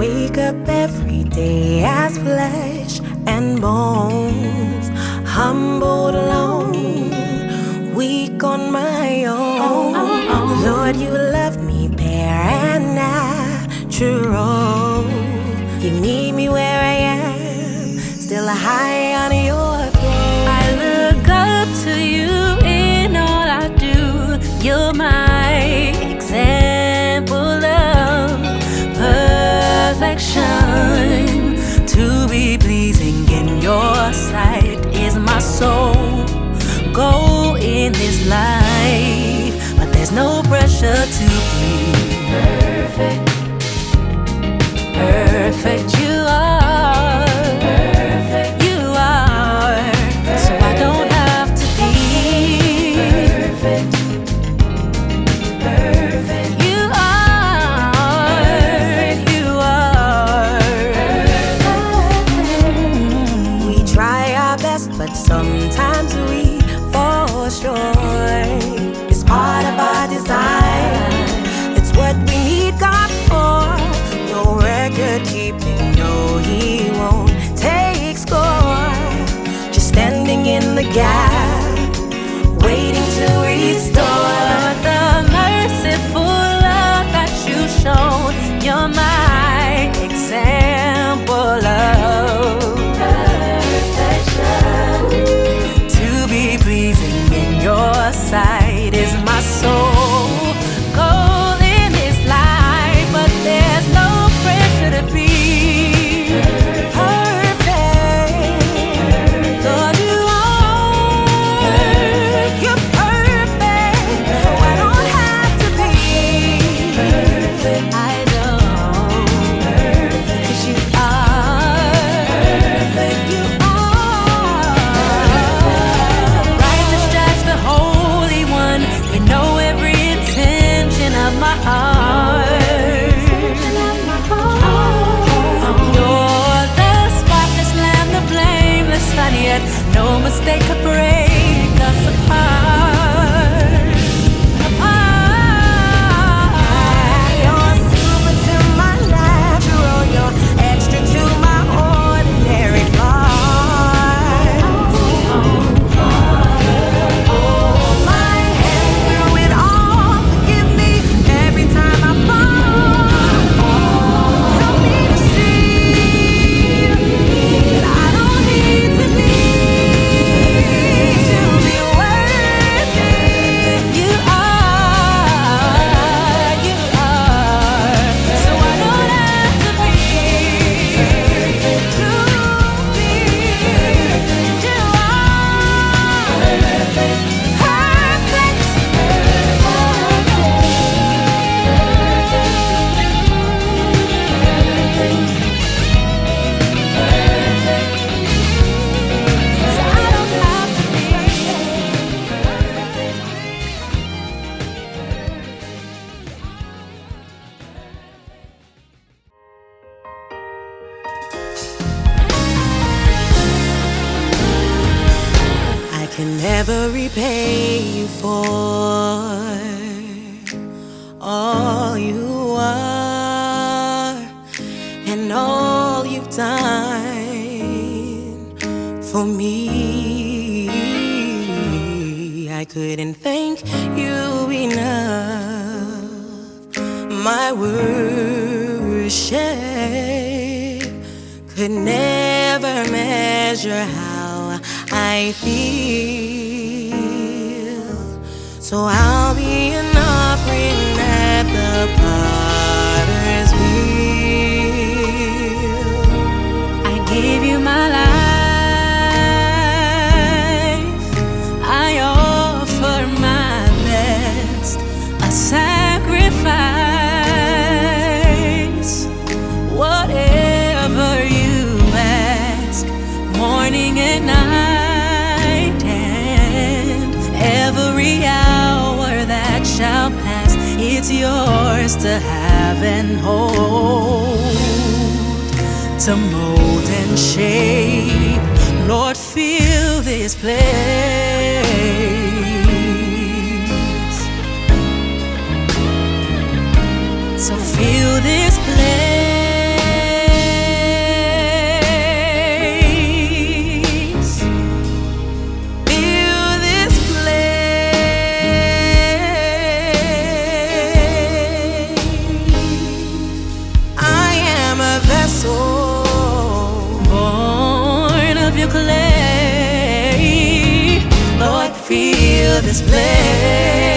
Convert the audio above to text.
wake up every day as flesh and bones, humbled alone, weak on my own. Lord, you love me bare and natural. You meet me where I am, still high on your throne. I look up to you in all I do. You're my example of perfection. To be pleasing in your sight is my sole goal in this life. But there's no pressure to be perfect. Perfect you are. Perfect you are. So I don't have to be perfect. Perfect you are. You are. We try our best, but sometimes we fall short. It's part of our design. It's what we need God for. No record keeping, no, He won't take score. Just standing in the gap, waiting to restore. The merciful love that you show, you're my example of perfection. To be pleasing in your sight is my soul goal in this life. But there's no pressure to be perfect. Lord, you are. You're perfect, so I don't have to be perfect. I know, 'cause you are perfect. You are righteous judge, the Holy One. You know every intention of my heart. You're the spotless lamb, the blameless Son, yet no mistake could break us apart. You're super to my natural, you're extra to my ordinary flaws. Hold my hand through it all, forgive me every time I fall. Help me to see that I don't need to be worthy. You are, so I don't have to be to be. You are perfect. So I don't have to be perfect. I can never repay you for all you are and all you've done for me. I couldn't thank you enough. My worship could never measure how I feel. So I'll be an offering at the potter's wheel. I give you my life. I offer my best, a sacrifice. Whatever you ask, morning and night, and every hour that shall pass, it's yours to have and hold, to mold and shape. Lord, fill this place. So fill this place. feel this place.